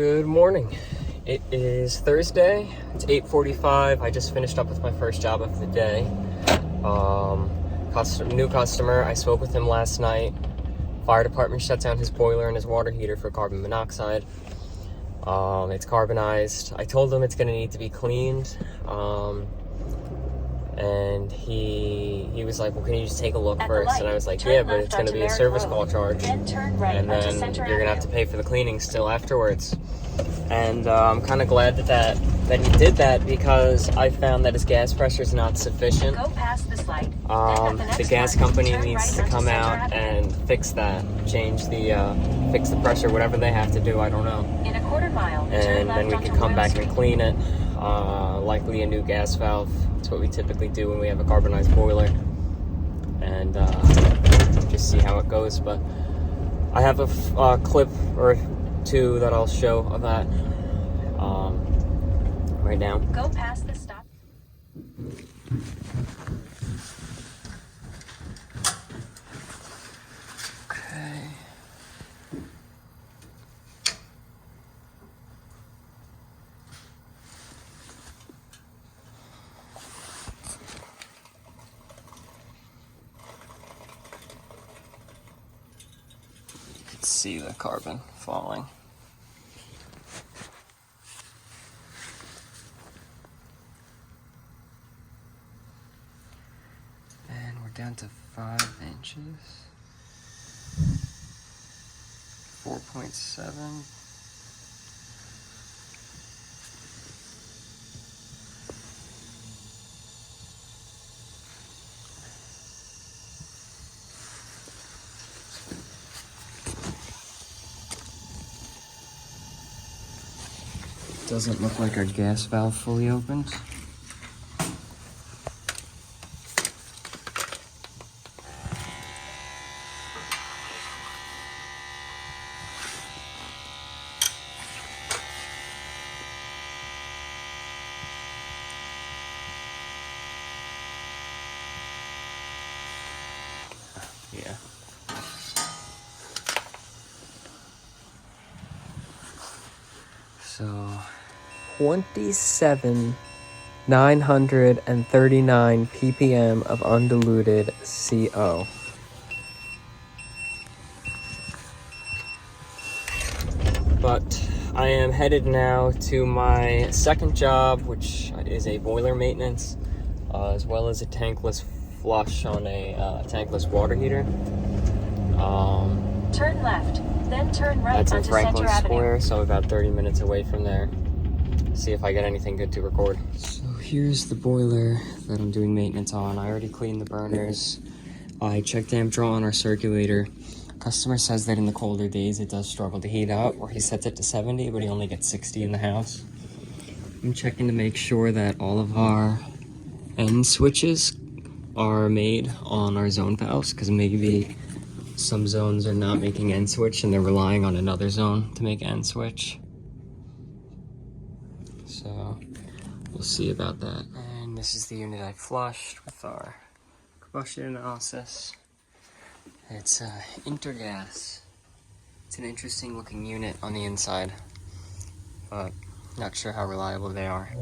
Good morning. It is Thursday. It's 8:45. I just finished up with my first job of the day. New customer. I spoke with him last night. Fire department shut down his boiler and his water heater for carbon monoxide. It's carbonized. I told him it's going to need to be cleaned. And he was like, well, can you just take a look first? And I was like, yeah, but it's going to be a service call charge. And then you're going to have to pay for the cleaning still afterwards. And I'm kind of glad that he did that, because I found that his gas pressure is not sufficient. Go past this light. The gas company needs to come out and fix that. Fix the pressure, whatever they have to do, I don't know. In a quarter mile, and then we can come back and clean it. Likely a new gas valve. That's what we typically do when we have a carbonized boiler. And just see how it goes. But I have a clip or two that I'll show of that right now. Go past the stop. Okay. You can see the carbon falling. And we're down to 5 inches. 4.7. Doesn't look like our gas valve fully opened. Yeah. So 27,939 ppm of undiluted CO. But I am headed now to my second job, which is a boiler maintenance, as well as a tankless flush on a tankless water heater. Turn left, then turn right That's in onto Franklin Center Square, Avenue. so about 30 minutes away from there. See if I get anything good to record. So here's the boiler that I'm doing maintenance on. I already cleaned the burners. I checked amp draw on our circulator. Customer says that in the colder days it does struggle to heat up, or he sets it to 70, but he only gets 60 in the house. I'm checking to make sure that all of our end switches are made on our zone valves, because maybe some zones are not making end switch and they're relying on another zone to make end switch. So we'll see about that. And this is the unit I flushed with our combustion analysis. It's Intergas. It's an interesting looking unit on the inside, but not sure how reliable they are.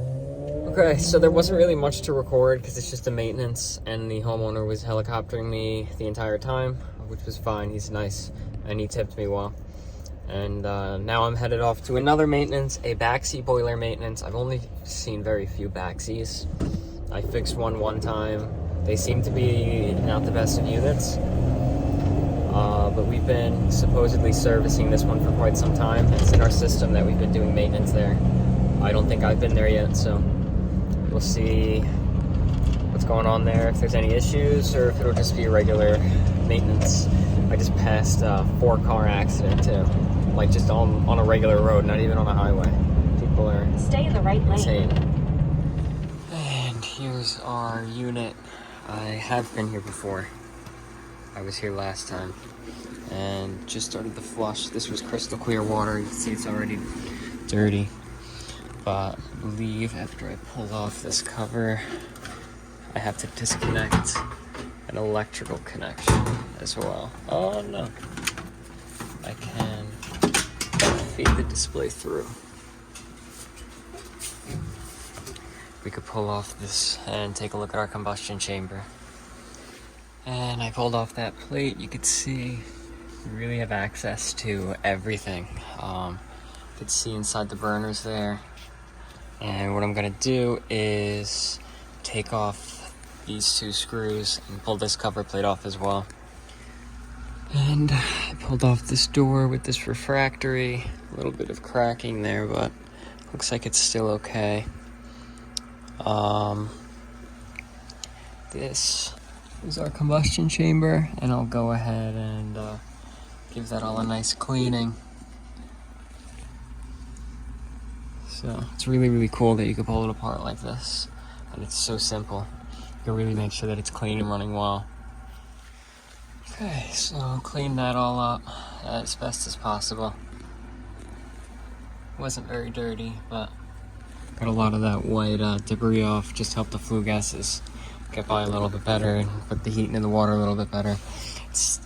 Okay, so there wasn't really much to record because it's just a maintenance, and the homeowner was helicoptering me the entire time, which was fine. He's nice, and he tipped me well. And now I'm headed off to another maintenance, a Baxi boiler maintenance. I've only seen very few Baxis. I fixed one time. They seem to be not the best of units. But we've been supposedly servicing this one for quite some time. It's in our system that we've been doing maintenance there. I don't think I've been there yet, so we'll see what's going on there, if there's any issues, or if it'll just be a regular maintenance. I just passed a 4-car accident too, like just on a regular road, not even on a highway. People are Stay in the right insane. lane. And here's our unit. I have been here before. I was here last time and just started the flush. This was crystal clear water. You can see it's already dirty, but I believe after I pull off this cover, I have to disconnect an electrical connection as well. Oh no, I can feed the display through. We could pull off this and take a look at our combustion chamber. And I pulled off that plate. You could see we really have access to everything. You could see inside the burners there. And what I'm gonna do is take off these 2 screws and pull this cover plate off as well. And I pulled off this door with this refractory. A little bit of cracking there, but looks like it's still okay. This is our combustion chamber, and I'll go ahead and give that all a nice cleaning. So it's really, really cool that you can pull it apart like this, and it's so simple. You can really make sure that it's clean and running well. Okay, so clean that all up as best as possible. Wasn't very dirty, but got a lot of that white debris off. Just helped the flue gases get by a little bit better and put the heat into the water a little bit better.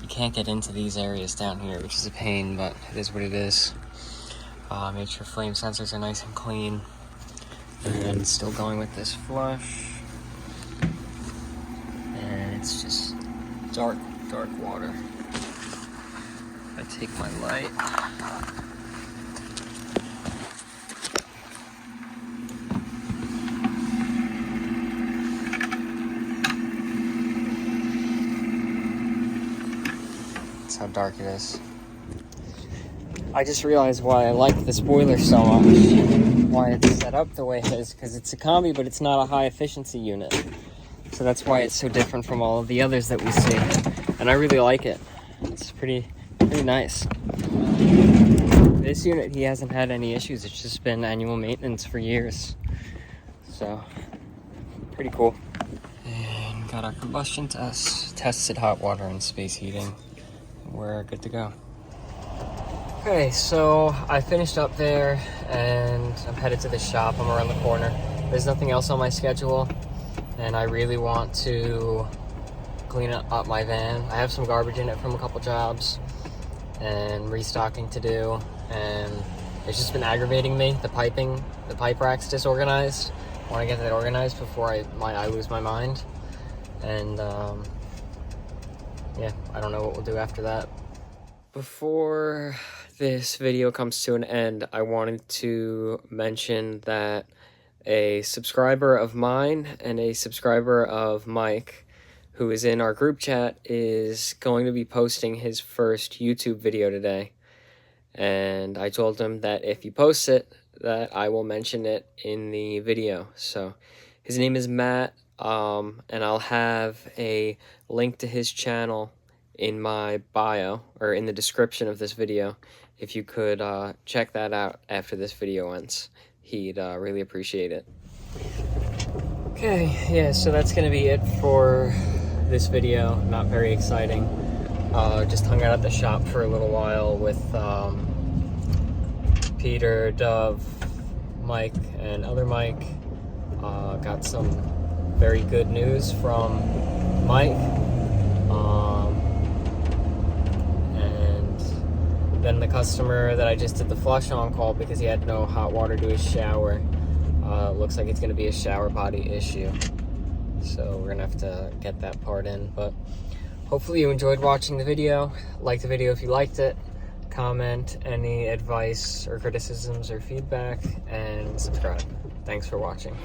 You can't get into these areas down here, which is a pain, but it is what it is. Make sure flame sensors are nice and clean. And still going with this flush. And it's just dark water. I take my light. That's how dark it is. I just realized why I like this boiler so much, why it's set up the way it is, because it's a combi, but it's not a high efficiency unit. So that's why it's so different from all of the others that we see. And I really like it. It's pretty nice. This unit, he hasn't had any issues. It's just been annual maintenance for years. So, pretty cool. And got our combustion test. Tested hot water and space heating. We're good to go. Okay, so I finished up there and I'm headed to the shop. I'm around the corner. There's nothing else on my schedule, and I really want to clean up my van. I have some garbage in it from a couple jobs and restocking to do, and it's just been aggravating me. The pipe rack's disorganized. I want to get that organized before I lose my mind. And yeah, I don't know what we'll do after that. Before this video comes to an end, I wanted to mention that a subscriber of mine and a subscriber of Mike, who is in our group chat, is going to be posting his first YouTube video today. And I told him that if he posts it, that I will mention it in the video. So his name is Matt, and I'll have a link to his channel in my bio, or in the description of this video. If you could check that out after this video ends, he'd really appreciate it. Okay, yeah, so that's gonna be it for this video. Not very exciting. Just hung out at the shop for a little while with Peter, Dove, Mike, and other Mike. Got some very good news from Mike. Then the customer that I just did the flush on called because he had no hot water to his shower. Looks like it's going to be a shower body issue. So we're going to have to get that part in. But hopefully you enjoyed watching the video. Like the video if you liked it. Comment any advice or criticisms or feedback. And subscribe. Thanks for watching.